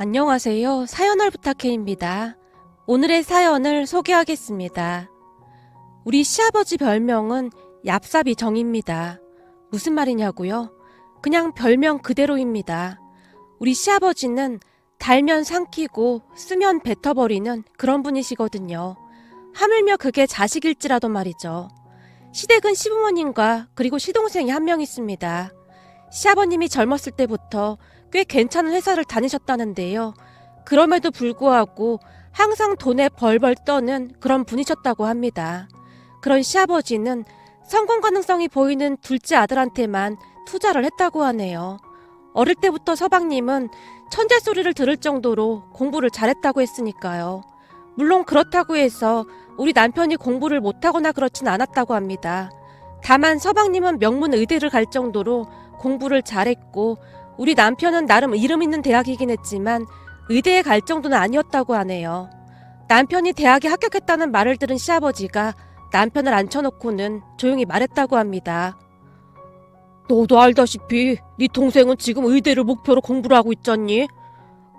안녕하세요. 사연을 부탁해입니다. 오늘의 사연을 소개하겠습니다. 우리 시아버지 별명은 얍삽이 정입니다. 무슨 말이냐고요? 그냥 별명 그대로입니다. 우리 시아버지는 달면 삼키고 쓰면 뱉어버리는 그런 분이시거든요. 하물며 그게 자식일지라도 말이죠. 시댁은 시부모님과 그리고 시동생이 한 명 있습니다. 시아버님이 젊었을 때부터 꽤 괜찮은 회사를 다니셨다는데요. 그럼에도 불구하고 항상 돈에 벌벌 떠는 그런 분이셨다고 합니다. 그런 시아버지는 성공 가능성이 보이는 둘째 아들한테만 투자를 했다고 하네요. 어릴 때부터 서방님은 천재 소리를 들을 정도로 공부를 잘했다고 했으니까요. 물론 그렇다고 해서 우리 남편이 공부를 못하거나 그렇진 않았다고 합니다. 다만 서방님은 명문 의대를 갈 정도로 공부를 잘했고 우리 남편은 나름 이름 있는 대학이긴 했지만 의대에 갈 정도는 아니었다고 하네요. 남편이 대학에 합격했다는 말을 들은 시아버지가 남편을 앉혀놓고는 조용히 말했다고 합니다. 너도 알다시피 네 동생은 지금 의대를 목표로 공부를 하고 있잖니?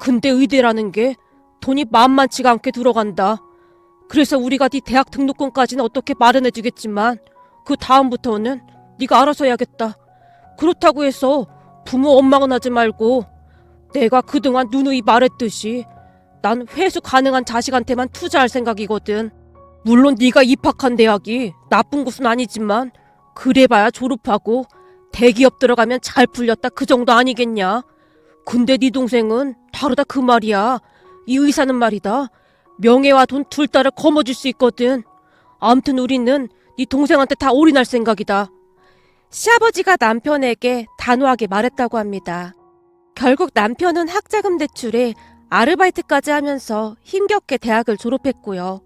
근데 의대라는 게 돈이 만만치가 않게 들어간다. 그래서 우리가 네 대학 등록금까지는 어떻게 마련해주겠지만 그 다음부터는 네가 알아서 해야겠다. 그렇다고 해서 부모 원망은 하지 말고 내가 그동안 누누이 말했듯이 난 회수 가능한 자식한테만 투자할 생각이거든. 물론 네가 입학한 대학이 나쁜 곳은 아니지만 그래봐야 졸업하고 대기업 들어가면 잘 풀렸다 그 정도 아니겠냐. 근데 네 동생은 다르다 그 말이야. 이 의사는 말이다. 명예와 돈 둘 다를 거머쥘 수 있거든. 아무튼 우리는 네 동생한테 다 올인할 생각이다. 시아버지가 남편에게 단호하게 말했다고 합니다. 결국 남편은 학자금 대출에 아르바이트까지 하면서 힘겹게 대학을 졸업했고요.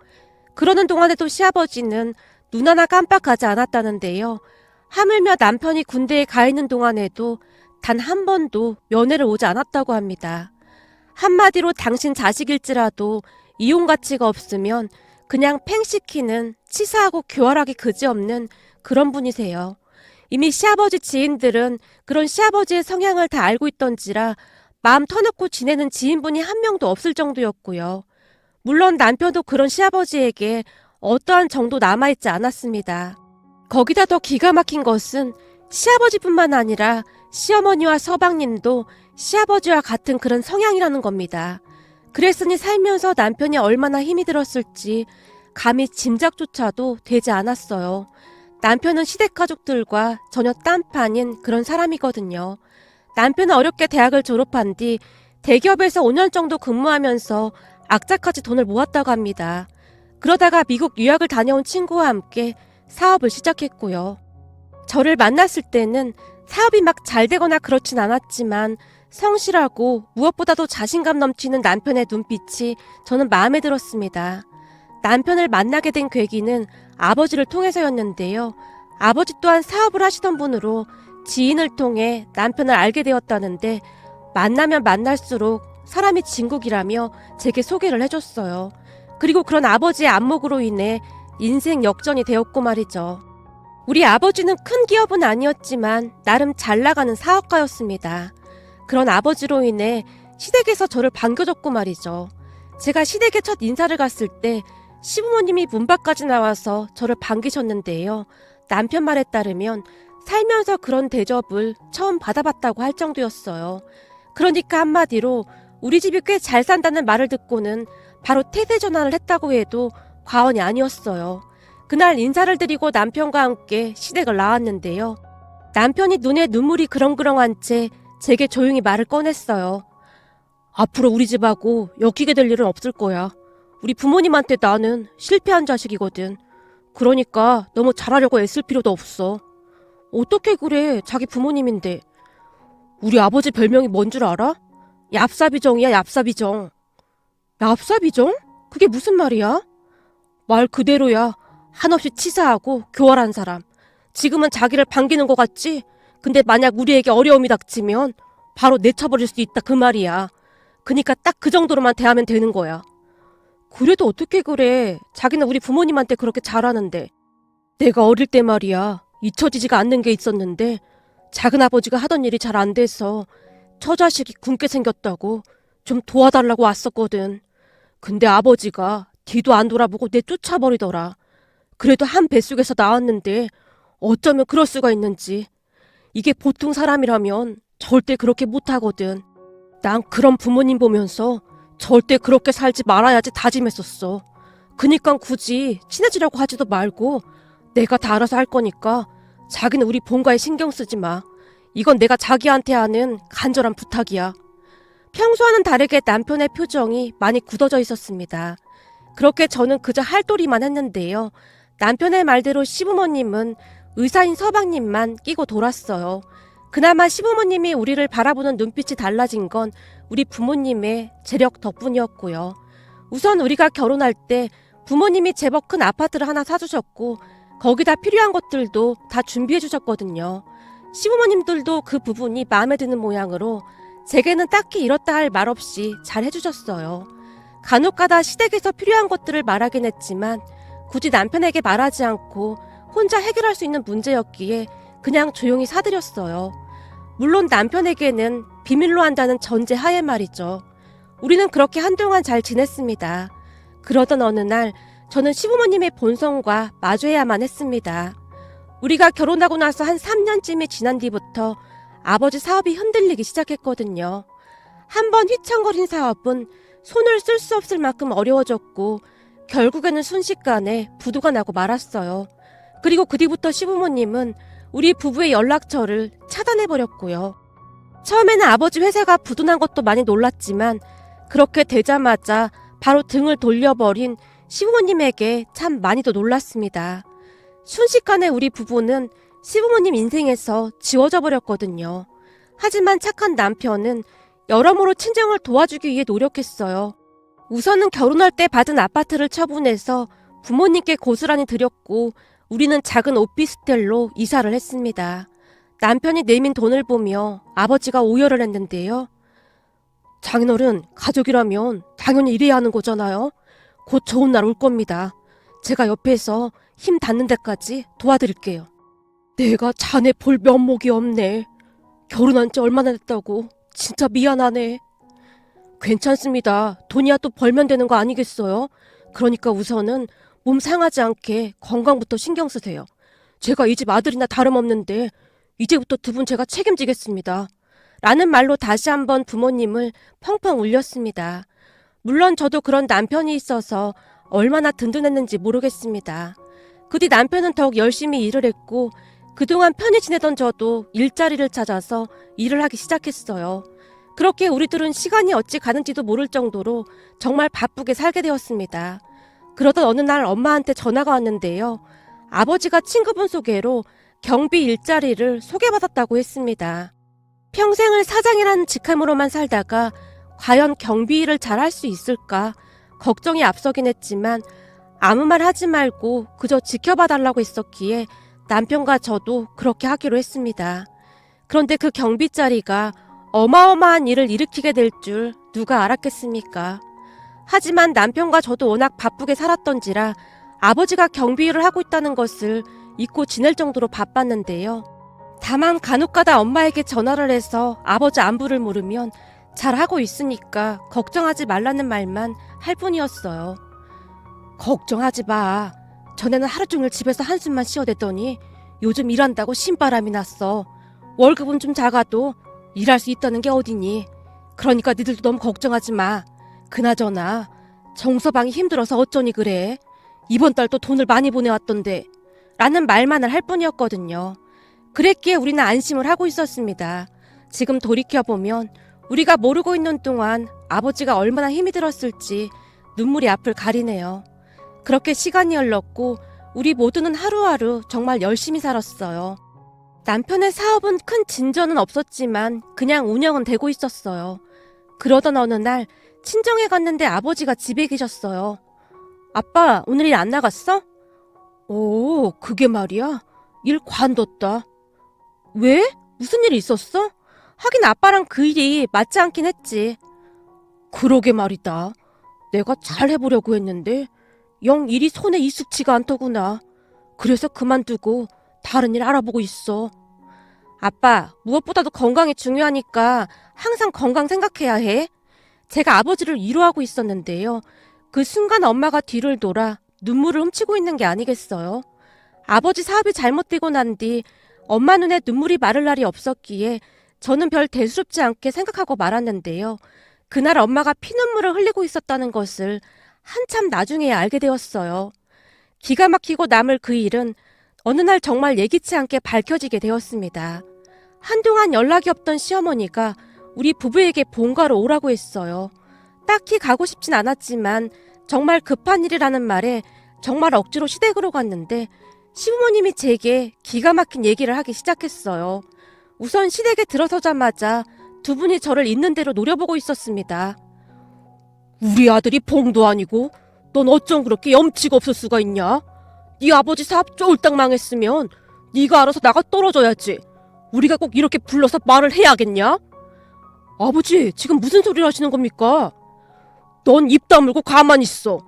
그러는 동안에도 시아버지는 눈 하나 깜빡하지 않았다는데요. 하물며 남편이 군대에 가 있는 동안에도 단 한 번도 면회를 오지 않았다고 합니다. 한마디로 당신 자식일지라도 이용 가치가 없으면 그냥 팽시키는 치사하고 교활하기 그지없는 그런 분이세요. 이미 시아버지 지인들은 그런 시아버지의 성향을 다 알고 있던지라 마음 터놓고 지내는 지인분이 한 명도 없을 정도였고요. 물론 남편도 그런 시아버지에게 어떠한 정도 남아있지 않았습니다. 거기다 더 기가 막힌 것은 시아버지뿐만 아니라 시어머니와 서방님도 시아버지와 같은 그런 성향이라는 겁니다. 그랬으니 살면서 남편이 얼마나 힘이 들었을지 감히 짐작조차도 되지 않았어요. 남편은 시댁 가족들과 전혀 딴판인 그런 사람이거든요. 남편은 어렵게 대학을 졸업한 뒤 대기업에서 5년 정도 근무하면서 악착같이 돈을 모았다고 합니다. 그러다가 미국 유학을 다녀온 친구와 함께 사업을 시작했고요. 저를 만났을 때는 사업이 막 잘 되거나 그렇진 않았지만 성실하고 무엇보다도 자신감 넘치는 남편의 눈빛이 저는 마음에 들었습니다. 남편을 만나게 된 계기는 아버지를 통해서였는데요. 아버지 또한 사업을 하시던 분으로 지인을 통해 남편을 알게 되었다는데 만나면 만날수록 사람이 진국이라며 제게 소개를 해줬어요. 그리고 그런 아버지의 안목으로 인해 인생 역전이 되었고 말이죠. 우리 아버지는 큰 기업은 아니었지만 나름 잘 나가는 사업가였습니다. 그런 아버지로 인해 시댁에서 저를 반겨줬고 말이죠. 제가 시댁에 첫 인사를 갔을 때 시부모님이 문 밖까지 나와서 저를 반기셨는데요. 남편 말에 따르면 살면서 그런 대접을 처음 받아봤다고 할 정도였어요. 그러니까 한마디로 우리 집이 꽤 잘 산다는 말을 듣고는 바로 태세 전환을 했다고 해도 과언이 아니었어요. 그날 인사를 드리고 남편과 함께 시댁을 나왔는데요. 남편이 눈에 눈물이 그렁그렁한 채 제게 조용히 말을 꺼냈어요. 앞으로 우리 집하고 엮이게 될 일은 없을 거야. 우리 부모님한테 나는 실패한 자식이거든. 그러니까 너무 잘하려고 애쓸 필요도 없어. 어떻게 그래, 자기 부모님인데. 우리 아버지 별명이 뭔 줄 알아? 얍삽이정이야, 얍삽이정. 얍삽이정? 그게 무슨 말이야? 말 그대로야. 한없이 치사하고 교활한 사람. 지금은 자기를 반기는 것 같지? 근데 만약 우리에게 어려움이 닥치면 바로 내쳐버릴 수 있다 그 말이야. 그니까 딱 그 정도로만 대하면 되는 거야. 그래도 어떻게 그래. 자기는 우리 부모님한테 그렇게 잘하는데. 내가 어릴 때 말이야. 잊혀지지가 않는 게 있었는데 작은아버지가 하던 일이 잘 안 돼서 처자식이 굶게 생겼다고 좀 도와달라고 왔었거든. 근데 아버지가 뒤도 안 돌아보고 내쫓아버리더라. 그래도 한 뱃속에서 나왔는데 어쩌면 그럴 수가 있는지. 이게 보통 사람이라면 절대 그렇게 못하거든. 난 그런 부모님 보면서 절대 그렇게 살지 말아야지 다짐했었어. 그니까 굳이 친해지려고 하지도 말고 내가 다 알아서 할 거니까 자기는 우리 본가에 신경 쓰지 마. 이건 내가 자기한테 하는 간절한 부탁이야. 평소와는 다르게 남편의 표정이 많이 굳어져 있었습니다. 그렇게 저는 그저 할도리만 했는데요. 남편의 말대로 시부모님은 의사인 서방님만 끼고 돌았어요. 그나마 시부모님이 우리를 바라보는 눈빛이 달라진 건 우리 부모님의 재력 덕분이었고요. 우선 우리가 결혼할 때 부모님이 제법 큰 아파트를 하나 사주셨고 거기다 필요한 것들도 다 준비해 주셨거든요. 시부모님들도 그 부분이 마음에 드는 모양으로 제게는 딱히 이렇다 할 말 없이 잘 해주셨어요. 간혹가다 시댁에서 필요한 것들을 말하긴 했지만 굳이 남편에게 말하지 않고 혼자 해결할 수 있는 문제였기에 그냥 조용히 사드렸어요. 물론 남편에게는 비밀로 한다는 전제 하에 말이죠. 우리는 그렇게 한동안 잘 지냈습니다. 그러던 어느 날 저는 시부모님의 본성과 마주해야만 했습니다. 우리가 결혼하고 나서 한 3년쯤이 지난 뒤부터 아버지 사업이 흔들리기 시작했거든요. 한번 휘청거린 사업은 손을 쓸 수 없을 만큼 어려워졌고 결국에는 순식간에 부도가 나고 말았어요. 그리고 그 뒤부터 시부모님은 우리 부부의 연락처를 차단해버렸고요. 처음에는 아버지 회사가 부도난 것도 많이 놀랐지만 그렇게 되자마자 바로 등을 돌려버린 시부모님에게 참 많이도 놀랐습니다. 순식간에 우리 부부는 시부모님 인생에서 지워져 버렸거든요. 하지만 착한 남편은 여러모로 친정을 도와주기 위해 노력했어요. 우선은 결혼할 때 받은 아파트를 처분해서 부모님께 고스란히 드렸고 우리는 작은 오피스텔로 이사를 했습니다. 남편이 내민 돈을 보며 아버지가 오열을 했는데요. 장인어른, 가족이라면 당연히 이래야 하는 거잖아요. 곧 좋은 날 올 겁니다. 제가 옆에서 힘 닿는 데까지 도와드릴게요. 내가 자네 볼 면목이 없네. 결혼한 지 얼마나 됐다고. 진짜 미안하네. 괜찮습니다. 돈이야 또 벌면 되는 거 아니겠어요? 그러니까 우선은 몸 상하지 않게 건강부터 신경 쓰세요. 제가 이 집 아들이나 다름없는데 이제부터 두 분 제가 책임지겠습니다. 라는 말로 다시 한번 부모님을 펑펑 울렸습니다. 물론 저도 그런 남편이 있어서 얼마나 든든했는지 모르겠습니다. 그 뒤 남편은 더욱 열심히 일을 했고 그동안 편히 지내던 저도 일자리를 찾아서 일을 하기 시작했어요. 그렇게 우리들은 시간이 어찌 가는지도 모를 정도로 정말 바쁘게 살게 되었습니다. 그러던 어느 날 엄마한테 전화가 왔는데요. 아버지가 친구분 소개로 경비 일자리를 소개받았다고 했습니다. 평생을 사장이라는 직함으로만 살다가 과연 경비 일을 잘할 수 있을까 걱정이 앞서긴 했지만 아무 말 하지 말고 그저 지켜봐달라고 했었기에 남편과 저도 그렇게 하기로 했습니다. 그런데 그 경비 자리가 어마어마한 일을 일으키게 될 줄 누가 알았겠습니까? 하지만 남편과 저도 워낙 바쁘게 살았던지라 아버지가 경비 일을 하고 있다는 것을 잊고 지낼 정도로 바빴는데요. 다만 간혹가다 엄마에게 전화를 해서 아버지 안부를 물으면 잘하고 있으니까 걱정하지 말라는 말만 할 뿐이었어요. 걱정하지 마. 전에는 하루 종일 집에서 한숨만 쉬어대더니 요즘 일한다고 신바람이 났어. 월급은 좀 작아도 일할 수 있다는 게 어디니. 그러니까 니들도 너무 걱정하지 마. 그나저나 정서방이 힘들어서 어쩌니 그래. 이번 달 또 돈을 많이 보내왔던데. 라는 말만을 할 뿐이었거든요. 그랬기에 우리는 안심을 하고 있었습니다. 지금 돌이켜보면 우리가 모르고 있는 동안 아버지가 얼마나 힘이 들었을지 눈물이 앞을 가리네요. 그렇게 시간이 흘렀고 우리 모두는 하루하루 정말 열심히 살았어요. 남편의 사업은 큰 진전은 없었지만 그냥 운영은 되고 있었어요. 그러던 어느 날 친정에 갔는데 아버지가 집에 계셨어요. 아빠, 오늘 일 안 나갔어? 오, 그게 말이야? 일 관뒀다. 왜? 무슨 일이 있었어? 하긴 아빠랑 그 일이 맞지 않긴 했지. 그러게 말이다. 내가 잘 해보려고 했는데 영 일이 손에 익숙치가 않더구나. 그래서 그만두고 다른 일 알아보고 있어. 아빠, 무엇보다도 건강이 중요하니까 항상 건강 생각해야 해. 제가 아버지를 위로하고 있었는데요. 그 순간 엄마가 뒤를 돌아 눈물을 훔치고 있는 게 아니겠어요. 아버지 사업이 잘못되고 난 뒤 엄마 눈에 눈물이 마를 날이 없었기에 저는 별 대수롭지 않게 생각하고 말았는데요. 그날 엄마가 피눈물을 흘리고 있었다는 것을 한참 나중에 알게 되었어요. 기가 막히고 남을 그 일은 어느 날 정말 예기치 않게 밝혀지게 되었습니다. 한동안 연락이 없던 시어머니가 우리 부부에게 본가로 오라고 했어요. 딱히 가고 싶진 않았지만 정말 급한 일이라는 말에 정말 억지로 시댁으로 갔는데 시부모님이 제게 기가 막힌 얘기를 하기 시작했어요. 우선 시댁에 들어서자마자 두 분이 저를 있는 대로 노려보고 있었습니다. 우리 아들이 봉도 아니고 넌 어쩜 그렇게 염치가 없을 수가 있냐? 네 아버지 사업 쫄딱 망했으면 네가 알아서 나가 떨어져야지. 우리가 꼭 이렇게 불러서 말을 해야겠냐? 아버지, 지금 무슨 소리를 하시는 겁니까? 넌 입 다물고 가만히 있어.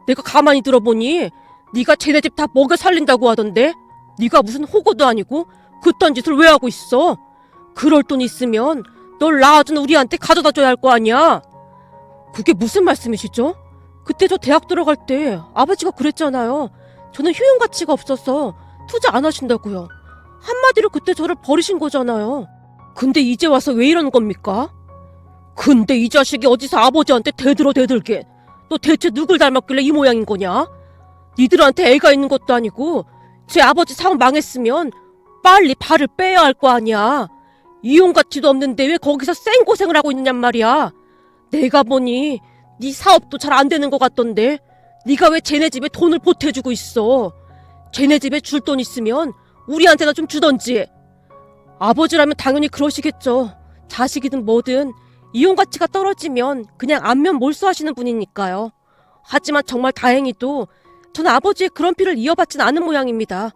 내가 가만히 들어보니 네가 쟤네 집 다 먹여 살린다고 하던데 네가 무슨 호구도 아니고 그딴 짓을 왜 하고 있어? 그럴 돈 있으면 널 낳아준 우리한테 가져다 줘야 할 거 아니야? 그게 무슨 말씀이시죠? 그때 저 대학 들어갈 때 아버지가 그랬잖아요. 저는 효용 가치가 없어서 투자 안 하신다고요. 한마디로 그때 저를 버리신 거잖아요. 근데 이제 와서 왜 이러는 겁니까? 근데 이 자식이 어디서 아버지한테 대들게. 너 대체 누굴 닮았길래 이 모양인 거냐? 니들한테 애가 있는 것도 아니고 제 아버지 사업 망했으면 빨리 발을 빼야 할 거 아니야. 이용 가치도 없는데 왜 거기서 생고생을 하고 있느냔 말이야. 내가 보니 네 사업도 잘 안 되는 것 같던데 네가 왜 쟤네 집에 돈을 보태주고 있어. 쟤네 집에 줄 돈 있으면 우리한테나 좀 주던지. 아버지라면 당연히 그러시겠죠. 자식이든 뭐든 이용 가치가 떨어지면 그냥 안면 몰수하시는 분이니까요. 하지만 정말 다행히도 저는 아버지의 그런 피를 이어받진 않은 모양입니다.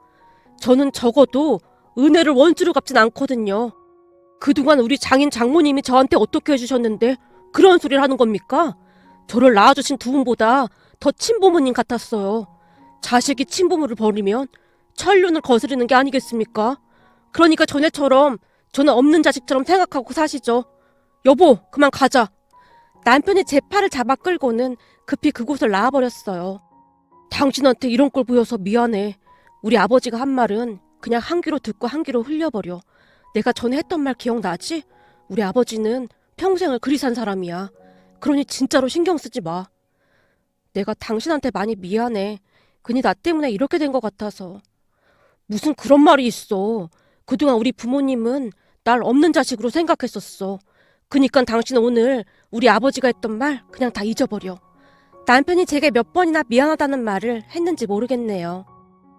저는 적어도 은혜를 원수로 갚진 않거든요. 그동안 우리 장인 장모님이 저한테 어떻게 해주셨는데 그런 소리를 하는 겁니까? 저를 낳아주신 두 분보다 더 친부모님 같았어요. 자식이 친부모를 버리면 천륜을 거스르는 게 아니겠습니까? 그러니까 전에처럼 저는 없는 자식처럼 생각하고 사시죠. 여보, 그만 가자. 남편이 제 팔을 잡아 끌고는 급히 그곳을 나와버렸어요. 당신한테 이런 걸 보여서 미안해. 우리 아버지가 한 말은 그냥 한 귀로 듣고 한 귀로 흘려버려. 내가 전에 했던 말 기억나지? 우리 아버지는 평생을 그리 산 사람이야. 그러니 진짜로 신경 쓰지 마. 내가 당신한테 많이 미안해. 괜히 나 때문에 이렇게 된 것 같아서. 무슨 그런 말이 있어. 그동안 우리 부모님은 날 없는 자식으로 생각했었어. 그니까 당신 오늘 우리 아버지가 했던 말 그냥 다 잊어버려. 남편이 제게 몇 번이나 미안하다는 말을 했는지 모르겠네요.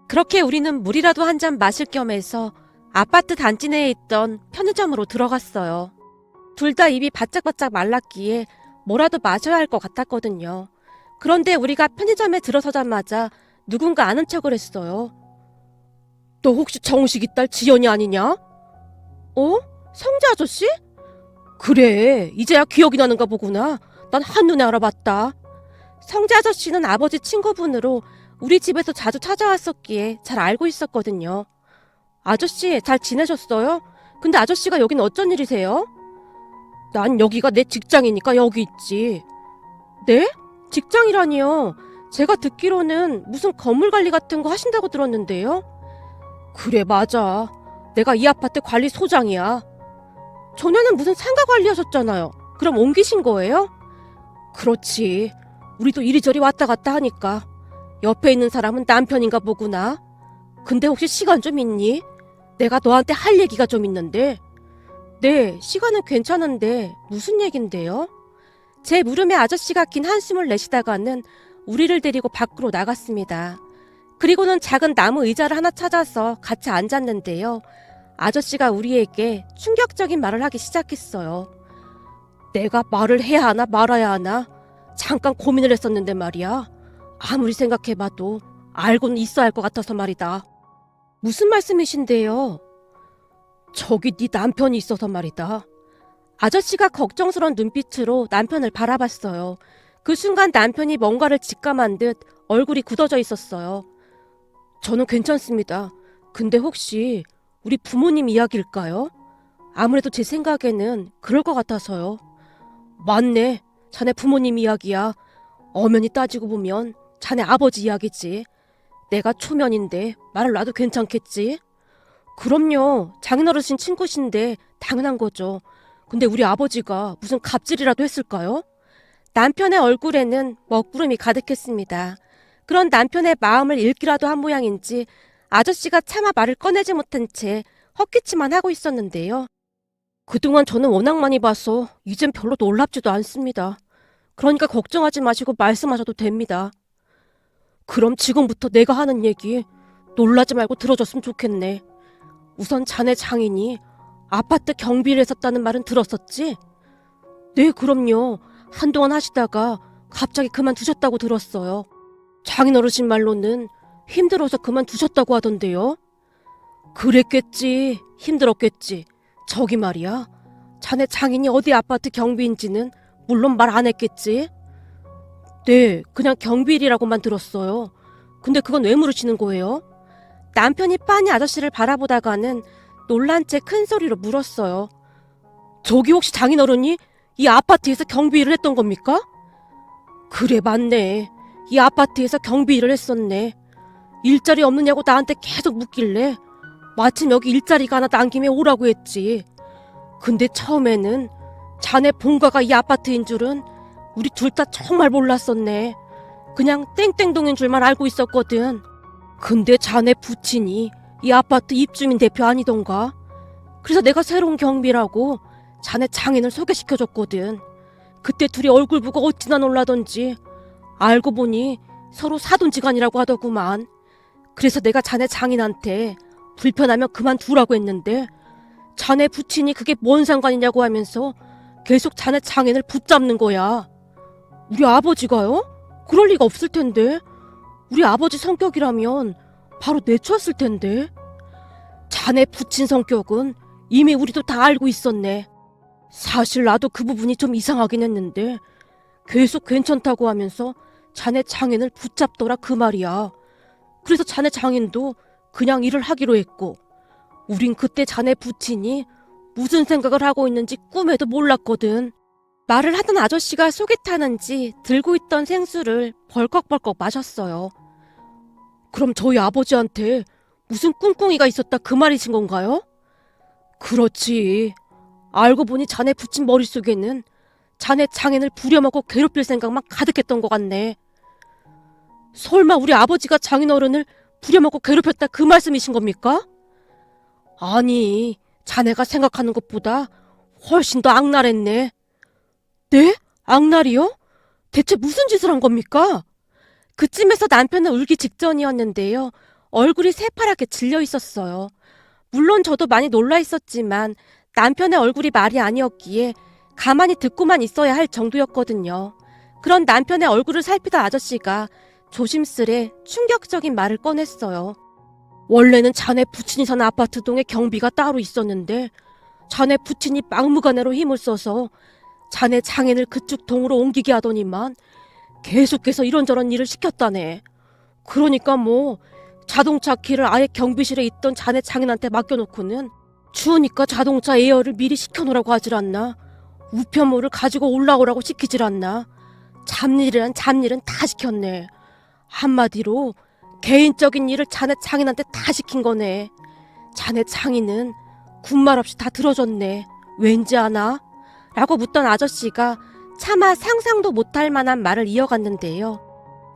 그렇게 우리는 물이라도 한 잔 마실 겸 해서 아파트 단지 내에 있던 편의점으로 들어갔어요. 둘 다 입이 바짝바짝 말랐기에 뭐라도 마셔야 할 것 같았거든요. 그런데 우리가 편의점에 들어서자마자 누군가 아는 척을 했어요. 너 혹시 정식이 딸 지연이 아니냐? 어? 성재 아저씨? 그래, 이제야 기억이 나는가 보구나. 난 한눈에 알아봤다. 성재 아저씨는 아버지 친구분으로 우리 집에서 자주 찾아왔었기에 잘 알고 있었거든요. 아저씨, 잘 지내셨어요? 근데 아저씨가 여긴 어쩐 일이세요? 난 여기가 내 직장이니까 여기 있지. 네? 직장이라니요? 제가 듣기로는 무슨 건물 관리 같은 거 하신다고 들었는데요? 그래, 맞아. 내가 이 아파트 관리소장이야. 전에는 무슨 상가 관리하셨잖아요. 그럼 옮기신 거예요? 그렇지. 우리도 이리저리 왔다 갔다 하니까. 옆에 있는 사람은 남편인가 보구나. 근데 혹시 시간 좀 있니? 내가 너한테 할 얘기가 좀 있는데. 네, 시간은 괜찮은데 무슨 얘긴데요? 제 물음에 아저씨가 긴 한숨을 내쉬다가는 우리를 데리고 밖으로 나갔습니다. 그리고는 작은 나무 의자를 하나 찾아서 같이 앉았는데요. 아저씨가 우리에게 충격적인 말을 하기 시작했어요. 내가 말을 해야 하나 말아야 하나 잠깐 고민을 했었는데 말이야. 아무리 생각해봐도 알고는 있어야 할 것 같아서 말이다. 무슨 말씀이신데요? 저기 네 남편이 있어서 말이다. 아저씨가 걱정스러운 눈빛으로 남편을 바라봤어요. 그 순간 남편이 뭔가를 직감한 듯 얼굴이 굳어져 있었어요. 저는 괜찮습니다. 근데 혹시 우리 부모님 이야기일까요? 아무래도 제 생각에는 그럴 것 같아서요. 맞네. 자네 부모님 이야기야. 엄연히 따지고 보면 자네 아버지 이야기지. 내가 초면인데 말을 놔도 괜찮겠지? 그럼요. 장인어르신 친구신데 당연한 거죠. 근데 우리 아버지가 무슨 갑질이라도 했을까요? 남편의 얼굴에는 먹구름이 가득했습니다. 그런 남편의 마음을 읽기라도 한 모양인지 아저씨가 차마 말을 꺼내지 못한 채 헛기침만 하고 있었는데요. 그동안 저는 워낙 많이 봐서 이젠 별로 놀랍지도 않습니다. 그러니까 걱정하지 마시고 말씀하셔도 됩니다. 그럼 지금부터 내가 하는 얘기 놀라지 말고 들어줬으면 좋겠네. 우선 자네 장인이 아파트 경비를 했었다는 말은 들었었지? 네, 그럼요. 한동안 하시다가 갑자기 그만두셨다고 들었어요. 장인어르신 말로는 힘들어서 그만두셨다고 하던데요. 그랬겠지. 힘들었겠지. 저기 말이야. 자네 장인이 어디 아파트 경비인지는 물론 말 안 했겠지? 네, 그냥 경비일이라고만 들었어요. 근데 그건 왜 물으시는 거예요? 남편이 빤히 아저씨를 바라보다가는 놀란 채 큰 소리로 물었어요. 저기 혹시 장인어른이 이 아파트에서 경비일을 했던 겁니까? 그래, 맞네. 이 아파트에서 경비일을 했었네. 일자리 없느냐고 나한테 계속 묻길래 마침 여기 일자리가 하나 난 김에 오라고 했지. 근데 처음에는 자네 본가가 이 아파트인 줄은 우리 둘 다 정말 몰랐었네. 그냥 땡땡동인 줄만 알고 있었거든. 근데 자네 부친이 이 아파트 입주민 대표 아니던가? 그래서 내가 새로운 경비라고 자네 장인을 소개시켜줬거든. 그때 둘이 얼굴 보고 어찌나 놀라던지. 알고 보니 서로 사돈지간이라고 하더구만. 그래서 내가 자네 장인한테 불편하면 그만두라고 했는데 자네 부친이 그게 뭔 상관이냐고 하면서 계속 자네 장인을 붙잡는 거야. 우리 아버지가요? 그럴 리가 없을 텐데. 우리 아버지 성격이라면 바로 내쳤을 텐데. 자네 부친 성격은 이미 우리도 다 알고 있었네. 사실 나도 그 부분이 좀 이상하긴 했는데 계속 괜찮다고 하면서 자네 장인을 붙잡더라 그 말이야. 그래서 자네 장인도 그냥 일을 하기로 했고 우린 그때 자네 부친이 무슨 생각을 하고 있는지 꿈에도 몰랐거든. 말을 하던 아저씨가 속이 타는지 들고 있던 생수를 벌컥벌컥 마셨어요. 그럼 저희 아버지한테 무슨 꿍꿍이가 있었다 그 말이신 건가요? 그렇지. 알고 보니 자네 부친 머릿속에는 자네 장인을 부려먹고 괴롭힐 생각만 가득했던 것 같네. 설마 우리 아버지가 장인어른을 부려먹고 괴롭혔다 그 말씀이신 겁니까? 아니, 자네가 생각하는 것보다 훨씬 더 악랄했네. 네? 악랄이요? 대체 무슨 짓을 한 겁니까? 그쯤에서 남편은 울기 직전이었는데요. 얼굴이 새파랗게 질려 있었어요. 물론 저도 많이 놀라 있었지만 남편의 얼굴이 말이 아니었기에 가만히 듣고만 있어야 할 정도였거든요. 그런 남편의 얼굴을 살피던 아저씨가 조심스레 충격적인 말을 꺼냈어요. 원래는 자네 부친이 사는 아파트 동에 경비가 따로 있었는데 자네 부친이 막무가내로 힘을 써서 자네 장인을 그쪽 동으로 옮기게 하더니만 계속해서 이런저런 일을 시켰다네. 그러니까 뭐 자동차 키를 아예 경비실에 있던 자네 장인한테 맡겨놓고는 추우니까 자동차 에어를 미리 시켜놓으라고 하질 않나. 우편물을 가지고 올라오라고 시키질 않나. 잡일이란 잡일은 다 시켰네. 한마디로 개인적인 일을 자네 장인한테 다 시킨 거네. 자네 장인은 군말 없이 다 들어줬네. 왠지 아나? 라고 묻던 아저씨가 차마 상상도 못할 만한 말을 이어갔는데요.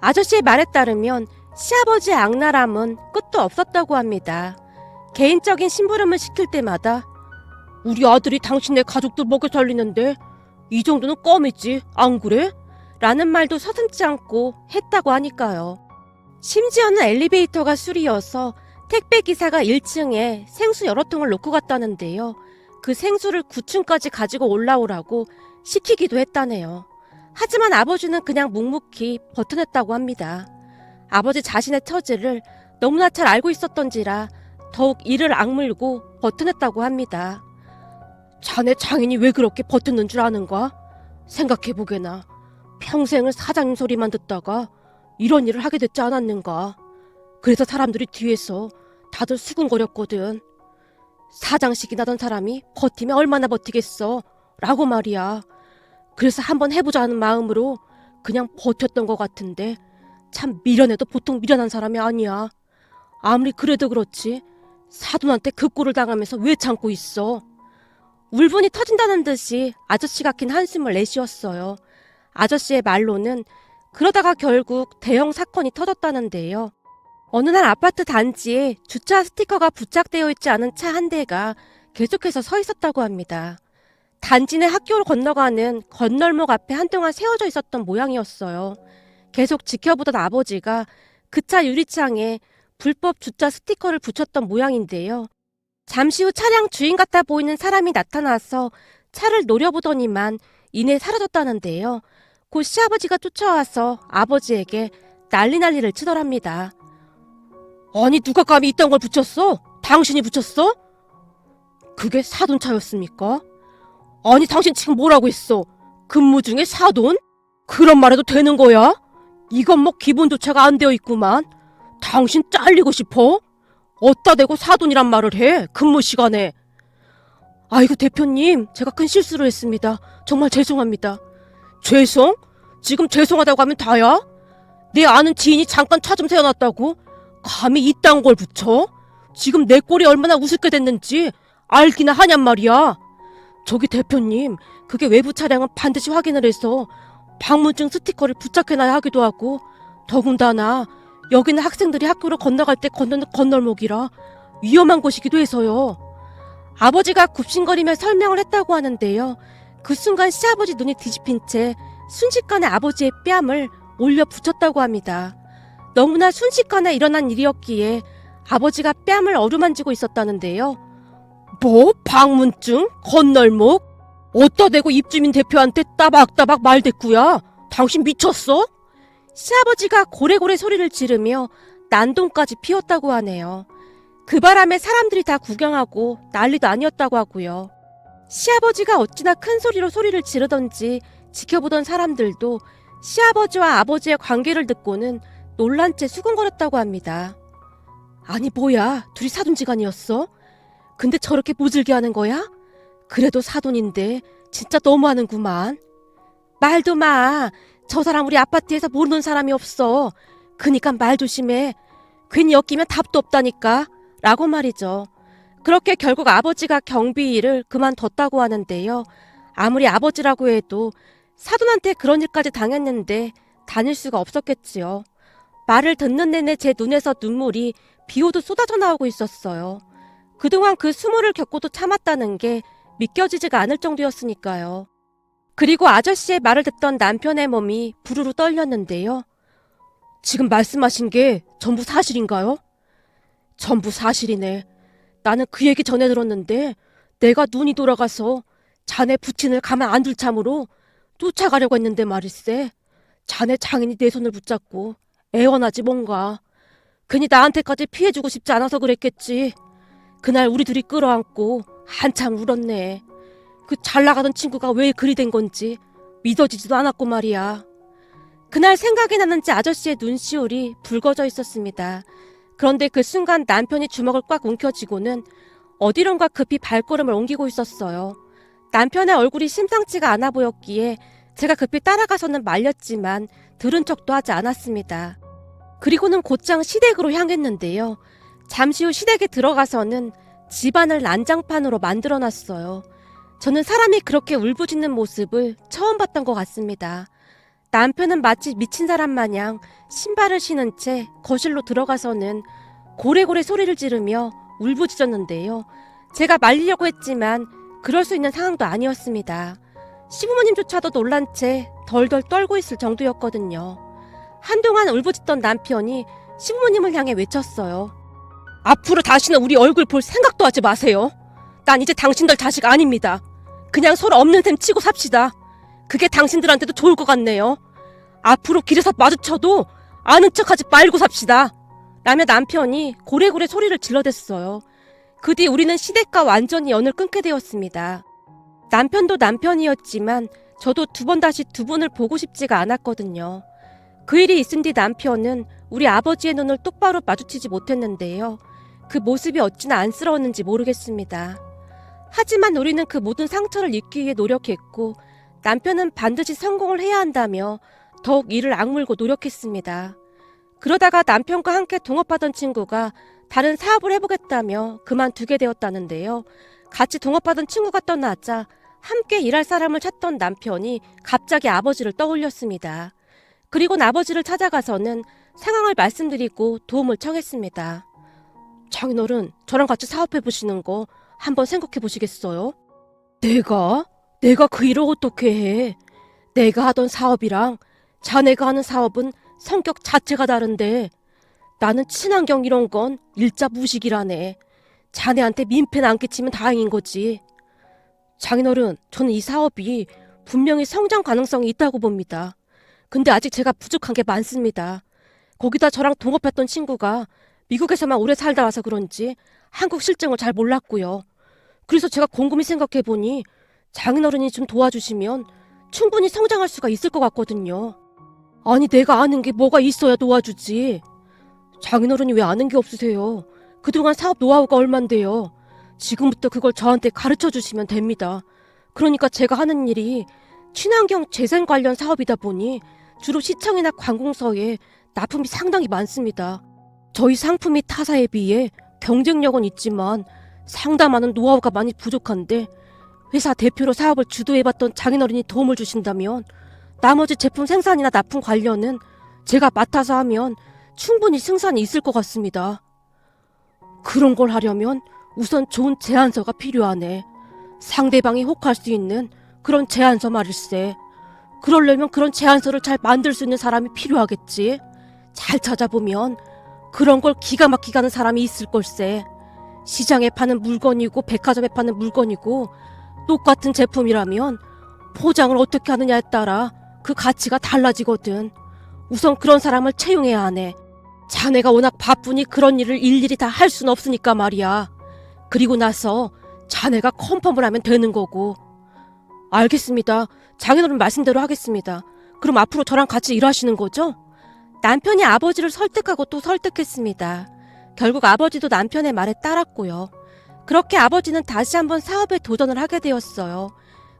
아저씨의 말에 따르면 시아버지의 악랄함은 끝도 없었다고 합니다. 개인적인 심부름을 시킬 때마다 우리 아들이 당신네 가족들 먹여 살리는데 이 정도는 껌이지, 안 그래? 라는 말도 서슴지 않고 했다고 하니까요. 심지어는 엘리베이터가 술이어서 택배기사가 1층에 생수 여러 통을 놓고 갔다는데요. 그 생수를 9층까지 가지고 올라오라고 시키기도 했다네요. 하지만 아버지는 그냥 묵묵히 버텨냈다고 합니다. 아버지 자신의 처지를 너무나 잘 알고 있었던지라 더욱 이를 악물고 버텨냈다고 합니다. 자네 장인이 왜 그렇게 버텼는 줄 아는가? 생각해보게나. 평생을 사장님 소리만 듣다가 이런 일을 하게 됐지 않았는가. 그래서 사람들이 뒤에서 다들 수군거렸거든. 사장식이 나던 사람이 버티면 얼마나 버티겠어 라고 말이야. 그래서 한번 해보자는 마음으로 그냥 버텼던 것 같은데 참 미련해도 보통 미련한 사람이 아니야. 아무리 그래도 그렇지 사돈한테 급고를 당하면서 왜 참고 있어? 울분이 터진다는 듯이 아저씨가 긴 한숨을 내쉬었어요. 아저씨의 말로는 그러다가 결국 대형 사건이 터졌다는데요. 어느 날 아파트 단지에 주차 스티커가 부착되어 있지 않은 차 한 대가 계속해서 서 있었다고 합니다. 단지 내 학교를 건너가는 건널목 앞에 한동안 세워져 있었던 모양이었어요. 계속 지켜보던 아버지가 그 차 유리창에 불법 주차 스티커를 붙였던 모양인데요. 잠시 후 차량 주인 같아 보이는 사람이 나타나서 차를 노려보더니만 이내 사라졌다는데요. 곧 시아버지가 쫓아와서 아버지에게 난리를 치더랍니다. 아니 누가 감히 이딴 걸 붙였어? 당신이 붙였어? 그게 사돈차였습니까? 아니 당신 지금 뭐라고 했어? 근무 중에 사돈? 그런 말 해도 되는 거야? 이건 뭐 기본조차가 안 되어 있구만. 당신 잘리고 싶어? 어디다 대고 사돈이란 말을 해, 근무 시간에. 아이고 대표님, 제가 큰 실수를 했습니다. 정말 죄송합니다. 죄송? 지금 죄송하다고 하면 다야? 내 아는 지인이 잠깐 차 좀 세워놨다고? 감히 이딴 걸 붙여? 지금 내 꼴이 얼마나 우습게 됐는지 알기나 하냔 말이야. 저기 대표님, 그게 외부 차량은 반드시 확인을 해서 방문증 스티커를 부착해놔야 하기도 하고, 더군다나 여기는 학생들이 학교를 건너갈 때 건너는 건널목이라 위험한 곳이기도 해서요. 아버지가 굽신거리며 설명을 했다고 하는데요. 그 순간 시아버지 눈이 뒤집힌 채 순식간에 아버지의 뺨을 올려 붙였다고 합니다. 너무나 순식간에 일어난 일이었기에 아버지가 뺨을 어루만지고 있었다는데요. 뭐? 방문증? 건널목? 어디다 대고 입주민 대표한테 따박따박 말대꾸야? 당신 미쳤어? 시아버지가 고래고래 소리를 지르며 난동까지 피웠다고 하네요. 그 바람에 사람들이 다 구경하고 난리도 아니었다고 하고요. 시아버지가 어찌나 큰 소리로 소리를 지르던지 지켜보던 사람들도 시아버지와 아버지의 관계를 듣고는 놀란 채 수근거렸다고 합니다. 아니 뭐야, 둘이 사돈지간이었어? 근데 저렇게 모질게 하는 거야? 그래도 사돈인데 진짜 너무하는구만. 말도 마. 저 사람 우리 아파트에서 모르는 사람이 없어. 그니까 말 조심해. 괜히 엮이면 답도 없다니까. 라고 말이죠. 그렇게 결국 아버지가 경비 일을 그만뒀다고 하는데요. 아무리 아버지라고 해도 사돈한테 그런 일까지 당했는데 다닐 수가 없었겠지요. 말을 듣는 내내 제 눈에서 눈물이 비 오듯 쏟아져 나오고 있었어요. 그동안 그 수모를 겪고도 참았다는 게 믿겨지지가 않을 정도였으니까요. 그리고 아저씨의 말을 듣던 남편의 몸이 부르르 떨렸는데요. 지금 말씀하신 게 전부 사실인가요? 전부 사실이네. 나는 그 얘기 전에 들었는데 내가 눈이 돌아가서 자네 부친을 가만 안 둘 참으로 쫓아가려고 했는데 말일세. 자네 장인이 내 손을 붙잡고 애원하지 뭔가. 괜히 나한테까지 피해주고 싶지 않아서 그랬겠지. 그날 우리 둘이 끌어안고 한참 울었네. 그 잘나가던 친구가 왜 그리 된 건지 믿어지지도 않았고 말이야. 그날 생각이 나는지 아저씨의 눈시울이 붉어져 있었습니다. 그런데 그 순간 남편이 주먹을 꽉 움켜쥐고는 어디론가 급히 발걸음을 옮기고 있었어요. 남편의 얼굴이 심상치가 않아 보였기에 제가 급히 따라가서는 말렸지만 들은 척도 하지 않았습니다. 그리고는 곧장 시댁으로 향했는데요. 잠시 후 시댁에 들어가서는 집안을 난장판으로 만들어놨어요. 저는 사람이 그렇게 울부짖는 모습을 처음 봤던 것 같습니다. 남편은 마치 미친 사람 마냥 신발을 신은 채 거실로 들어가서는 고래고래 소리를 지르며 울부짖었는데요. 제가 말리려고 했지만 그럴 수 있는 상황도 아니었습니다. 시부모님조차도 놀란 채 덜덜 떨고 있을 정도였거든요. 한동안 울부짖던 남편이 시부모님을 향해 외쳤어요. 앞으로 다시는 우리 얼굴 볼 생각도 하지 마세요. 난 이제 당신들 자식 아닙니다. 그냥 서로 없는 셈 치고 삽시다. 그게 당신들한테도 좋을 것 같네요. 앞으로 길에서 마주쳐도 아는 척하지 말고 삽시다. 라며 남편이 고래고래 소리를 질러댔어요. 그 뒤 우리는 시댁과 완전히 연을 끊게 되었습니다. 남편도 남편이었지만 저도 다시 두 분을 보고 싶지가 않았거든요. 그 일이 있은 뒤 남편은 우리 아버지의 눈을 똑바로 마주치지 못했는데요. 그 모습이 어찌나 안쓰러웠는지 모르겠습니다. 하지만 우리는 그 모든 상처를 잊기 위해 노력했고 남편은 반드시 성공을 해야 한다며 더욱 이를 악물고 노력했습니다. 그러다가 남편과 함께 동업하던 친구가 다른 사업을 해보겠다며 그만두게 되었다는데요. 같이 동업하던 친구가 떠나자 함께 일할 사람을 찾던 남편이 갑자기 아버지를 떠올렸습니다. 그리고 아버지를 찾아가서는 상황을 말씀드리고 도움을 청했습니다. 장인어른, 저랑 같이 사업해보시는 거 한번 생각해보시겠어요? 내가 그 일을 어떻게 해? 내가 하던 사업이랑 자네가 하는 사업은 성격 자체가 다른데 나는 친환경 이런 건 일자 무식이라네. 자네한테 민폐는 안 끼치면 다행인 거지. 장인어른, 저는 이 사업이 분명히 성장 가능성이 있다고 봅니다. 근데 아직 제가 부족한 게 많습니다. 거기다 저랑 동업했던 친구가 미국에서만 오래 살다 와서 그런지 한국 실정을 잘 몰랐고요. 그래서 제가 곰곰이 생각해보니 장인어른이 좀 도와주시면 충분히 성장할 수가 있을 것 같거든요. 아니, 내가 아는 게 뭐가 있어야 도와주지. 장인어른이 왜 아는 게 없으세요? 그동안 사업 노하우가 얼만데요. 지금부터 그걸 저한테 가르쳐 주시면 됩니다. 그러니까 제가 하는 일이 친환경 재생 관련 사업이다 보니 주로 시청이나 관공서에 납품이 상당히 많습니다. 저희 상품이 타사에 비해 경쟁력은 있지만 상담하는 노하우가 많이 부족한데 회사 대표로 사업을 주도해봤던 장인어른이 도움을 주신다면 나머지 제품 생산이나 납품 관련은 제가 맡아서 하면 충분히 승산이 있을 것 같습니다. 그런 걸 하려면 우선 좋은 제안서가 필요하네. 상대방이 혹할 수 있는 그런 제안서 말일세. 그러려면 그런 제안서를 잘 만들 수 있는 사람이 필요하겠지. 잘 찾아보면 그런 걸 기가 막히게 하는 사람이 있을 걸세. 시장에 파는 물건이고 백화점에 파는 물건이고 똑같은 제품이라면 포장을 어떻게 하느냐에 따라 그 가치가 달라지거든. 우선 그런 사람을 채용해야 하네. 자네가 워낙 바쁘니 그런 일을 일일이 다 할 순 없으니까 말이야. 그리고 나서 자네가 컨펌을 하면 되는 거고. 알겠습니다. 장인어른 말씀대로 하겠습니다. 그럼 앞으로 저랑 같이 일하시는 거죠? 남편이 아버지를 설득하고 또 설득했습니다. 결국 아버지도 남편의 말에 따랐고요. 그렇게 아버지는 다시 한번 사업에 도전을 하게 되었어요.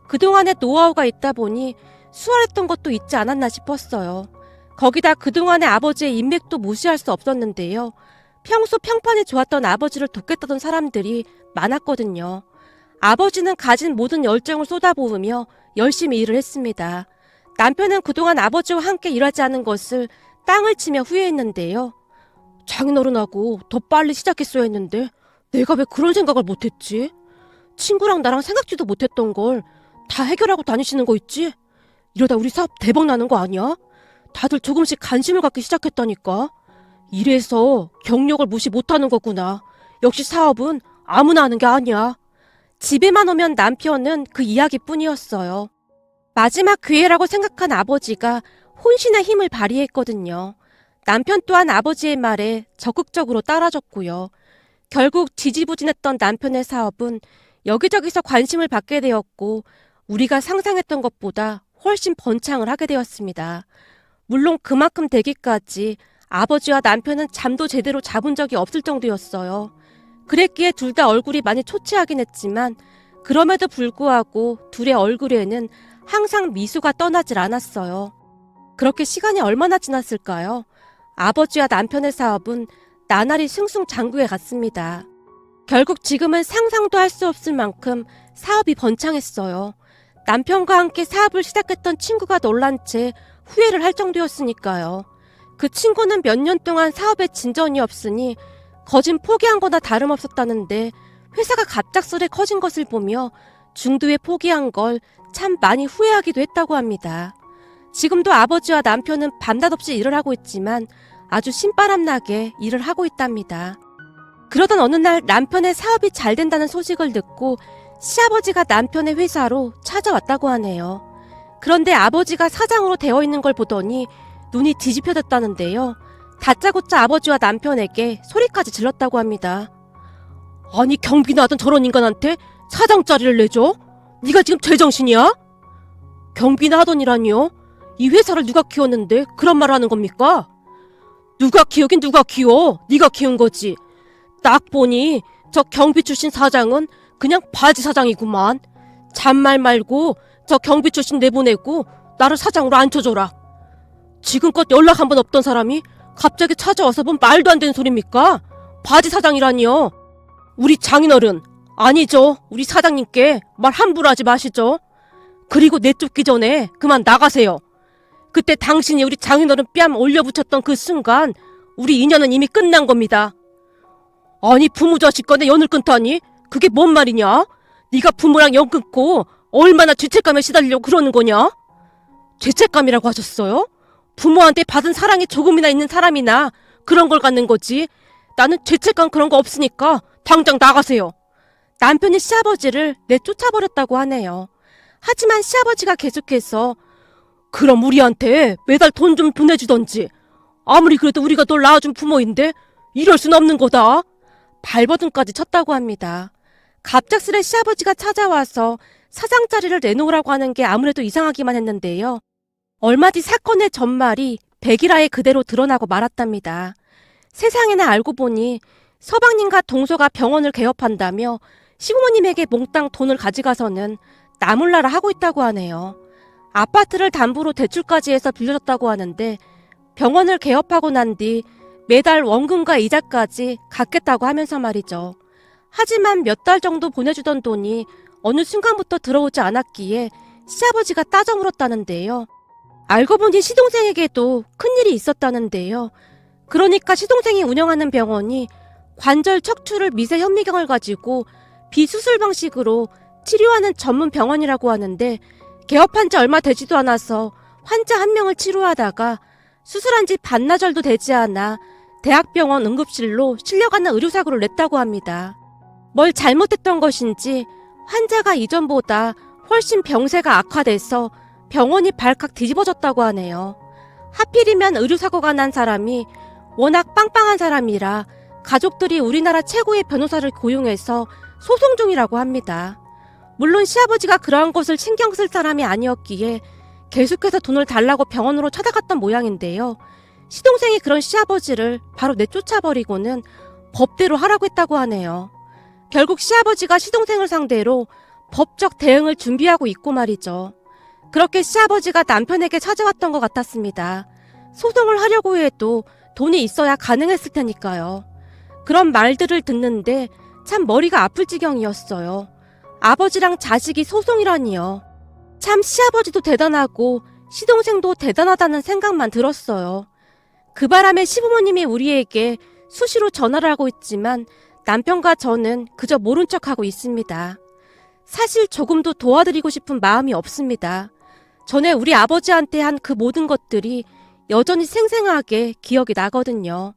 그동안의 노하우가 있다 보니 수월했던 것도 있지 않았나 싶었어요. 거기다 그동안의 아버지의 인맥도 무시할 수 없었는데요. 평소 평판이 좋았던 아버지를 돕겠다던 사람들이 많았거든요. 아버지는 가진 모든 열정을 쏟아부으며 열심히 일을 했습니다. 남편은 그동안 아버지와 함께 일하지 않은 것을 땅을 치며 후회했는데요. 장인어른하고 더 빨리 시작했어야 했는데 내가 왜 그런 생각을 못했지? 친구랑 나랑 생각지도 못했던 걸 다 해결하고 다니시는 거 있지? 이러다 우리 사업 대박 나는 거 아니야? 다들 조금씩 관심을 갖기 시작했다니까. 이래서 경력을 무시 못하는 거구나. 역시 사업은 아무나 하는 게 아니야. 집에만 오면 남편은 그 이야기뿐이었어요. 마지막 기회라고 생각한 아버지가 혼신의 힘을 발휘했거든요. 남편 또한 아버지의 말에 적극적으로 따라줬고요. 결국 지지부진했던 남편의 사업은 여기저기서 관심을 받게 되었고 우리가 상상했던 것보다 훨씬 번창을 하게 되었습니다. 물론 그만큼 되기까지 아버지와 남편은 잠도 제대로 잡은 적이 없을 정도였어요. 그랬기에 둘 다 얼굴이 많이 초췌하긴 했지만 그럼에도 불구하고 둘의 얼굴에는 항상 미소가 떠나질 않았어요. 그렇게 시간이 얼마나 지났을까요? 아버지와 남편의 사업은 나날이 승승장구해 갔습니다. 결국 지금은 상상도 할 수 없을 만큼 사업이 번창했어요. 남편과 함께 사업을 시작했던 친구가 놀란 채 후회를 할 정도였으니까요. 그 친구는 몇 년 동안 사업에 진전이 없으니 거진 포기한 거나 다름없었다는데 회사가 갑작스레 커진 것을 보며 중도에 포기한 걸 참 많이 후회하기도 했다고 합니다. 지금도 아버지와 남편은 밤낮없이 일을 하고 있지만 아주 신바람나게 일을 하고 있답니다. 그러던 어느 날 남편의 사업이 잘 된다는 소식을 듣고 시아버지가 남편의 회사로 찾아왔다고 하네요. 그런데 아버지가 사장으로 되어 있는 걸 보더니 눈이 뒤집혀졌다는데요. 다짜고짜 아버지와 남편에게 소리까지 질렀다고 합니다. 아니, 경비나 하던 저런 인간한테 사장 자리를 내줘? 네가 지금 제정신이야? 경비나 하더니라니요? 이 회사를 누가 키웠는데 그런 말을 하는 겁니까? 누가 키우긴 누가 키워? 네가 키운 거지. 딱 보니 저 경비 출신 사장은 그냥 바지 사장이구만. 잔말 말고 저 경비 출신 내보내고 나를 사장으로 앉혀줘라. 지금껏 연락 한 번 없던 사람이 갑자기 찾아와서 뭔 말도 안 되는 소리입니까? 바지 사장이라니요. 우리 장인어른, 아니죠. 우리 사장님께 말 함부로 하지 마시죠. 그리고 내쫓기 전에 그만 나가세요. 그때 당신이 우리 장인어른 뺨 올려붙였던 그 순간 우리 인연은 이미 끝난 겁니다. 아니 부모 자식 간에 연을 끊다니? 그게 뭔 말이냐? 네가 부모랑 연 끊고 얼마나 죄책감에 시달리려고 그러는 거냐? 죄책감이라고 하셨어요? 부모한테 받은 사랑이 조금이나 있는 사람이나 그런 걸 갖는 거지. 나는 죄책감 그런 거 없으니까 당장 나가세요. 남편이 시아버지를 내쫓아버렸다고 하네요. 하지만 시아버지가 계속해서 그럼 우리한테 매달 돈 좀 보내주던지. 아무리 그래도 우리가 널 낳아준 부모인데 이럴 순 없는 거다. 발버둥까지 쳤다고 합니다. 갑작스레 시아버지가 찾아와서 사장 자리를 내놓으라고 하는 게 아무래도 이상하기만 했는데요. 얼마 뒤 사건의 전말이 백일하에 그대로 드러나고 말았답니다. 세상에나 알고 보니 서방님과 동서가 병원을 개업한다며 시부모님에게 몽땅 돈을 가져가서는 나몰라라 하고 있다고 하네요. 아파트를 담보로 대출까지 해서 빌려줬다고 하는데 병원을 개업하고 난 뒤 매달 원금과 이자까지 갚겠다고 하면서 말이죠. 하지만 몇 달 정도 보내주던 돈이 어느 순간부터 들어오지 않았기에 시아버지가 따져 물었다는데요. 알고 보니 시동생에게도 큰일이 있었다는데요. 그러니까 시동생이 운영하는 병원이 관절 척추를 미세 현미경을 가지고 비수술 방식으로 치료하는 전문 병원이라고 하는데 개업한 지 얼마 되지도 않아서 환자 한 명을 치료하다가 수술한 지 반나절도 되지 않아 대학병원 응급실로 실려가는 의료사고를 냈다고 합니다. 뭘 잘못했던 것인지 환자가 이전보다 훨씬 병세가 악화돼서 병원이 발칵 뒤집어졌다고 하네요. 하필이면 의료사고가 난 사람이 워낙 빵빵한 사람이라 가족들이 우리나라 최고의 변호사를 고용해서 소송 중이라고 합니다. 물론 시아버지가 그러한 것을 신경 쓸 사람이 아니었기에 계속해서 돈을 달라고 병원으로 찾아갔던 모양인데요. 시동생이 그런 시아버지를 바로 내쫓아버리고는 법대로 하라고 했다고 하네요. 결국 시아버지가 시동생을 상대로 법적 대응을 준비하고 있고 말이죠. 그렇게 시아버지가 남편에게 찾아왔던 것 같았습니다. 소송을 하려고 해도 돈이 있어야 가능했을 테니까요. 그런 말들을 듣는데 참 머리가 아플 지경이었어요. 아버지랑 자식이 소송이라니요. 참 시아버지도 대단하고 시동생도 대단하다는 생각만 들었어요. 그 바람에 시부모님이 우리에게 수시로 전화를 하고 있지만 남편과 저는 그저 모른 척하고 있습니다. 사실 조금도 도와드리고 싶은 마음이 없습니다. 전에 우리 아버지한테 한 그 모든 것들이 여전히 생생하게 기억이 나거든요.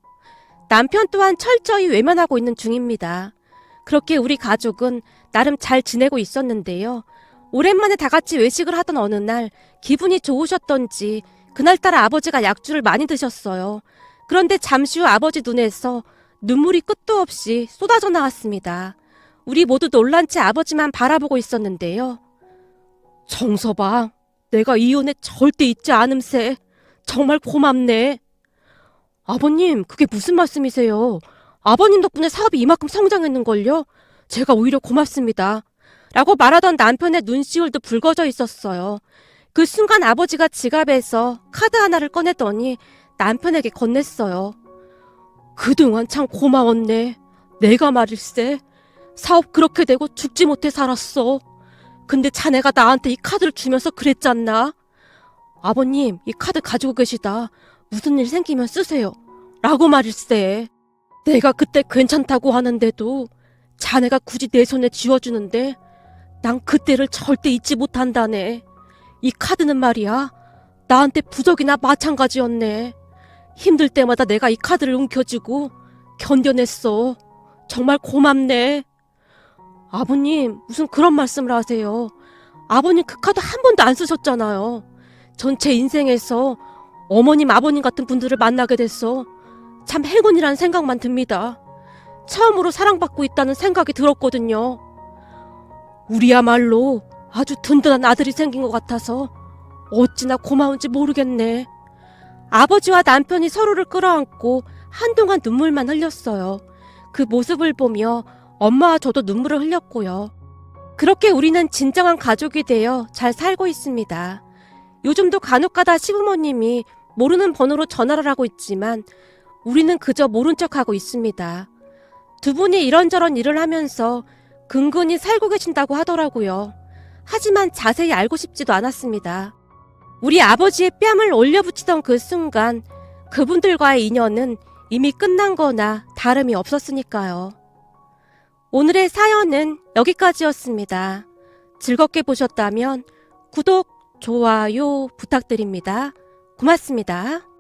남편 또한 철저히 외면하고 있는 중입니다. 그렇게 우리 가족은 나름 잘 지내고 있었는데요. 오랜만에 다 같이 외식을 하던 어느 날 기분이 좋으셨던지 그날따라 아버지가 약주를 많이 드셨어요. 그런데 잠시 후 아버지 눈에서 눈물이 끝도 없이 쏟아져 나왔습니다. 우리 모두 놀란 채 아버지만 바라보고 있었는데요. 정서방, 내가 이혼에 절대 잊지 않음세. 정말 고맙네. 아버님, 그게 무슨 말씀이세요? 아버님 덕분에 사업이 이만큼 성장했는걸요? 제가 오히려 고맙습니다. 라고 말하던 남편의 눈시울도 붉어져 있었어요. 그 순간 아버지가 지갑에서 카드 하나를 꺼내더니 남편에게 건넸어요. 그동안 참 고마웠네. 내가 말일세. 사업 그렇게 되고 죽지 못해 살았어. 근데 자네가 나한테 이 카드를 주면서 그랬잖나. 아버님, 이 카드 가지고 계시다. 무슨 일 생기면 쓰세요. 라고 말일세. 내가 그때 괜찮다고 하는데도 자네가 굳이 내 손에 쥐어주는데 난 그때를 절대 잊지 못한다네. 이 카드는 말이야, 나한테 부적이나 마찬가지였네. 힘들 때마다 내가 이 카드를 움켜쥐고 견뎌냈어. 정말 고맙네. 아버님, 무슨 그런 말씀을 하세요. 아버님 그 카드 한 번도 안 쓰셨잖아요. 전 제 인생에서 어머님, 아버님 같은 분들을 만나게 됐어. 참 행운이라는 생각만 듭니다. 처음으로 사랑받고 있다는 생각이 들었거든요. 우리야말로 아주 든든한 아들이 생긴 것 같아서 어찌나 고마운지 모르겠네. 아버지와 남편이 서로를 끌어안고 한동안 눈물만 흘렸어요. 그 모습을 보며 엄마와 저도 눈물을 흘렸고요. 그렇게 우리는 진정한 가족이 되어 잘 살고 있습니다. 요즘도 간혹가다 시부모님이 모르는 번호로 전화를 하고 있지만 우리는 그저 모른 척하고 있습니다. 두 분이 이런저런 일을 하면서 근근히 살고 계신다고 하더라고요. 하지만 자세히 알고 싶지도 않았습니다. 우리 아버지의 뺨을 올려붙이던 그 순간 그분들과의 인연은 이미 끝난 거나 다름이 없었으니까요. 오늘의 사연은 여기까지였습니다. 즐겁게 보셨다면 구독, 좋아요 부탁드립니다. 고맙습니다.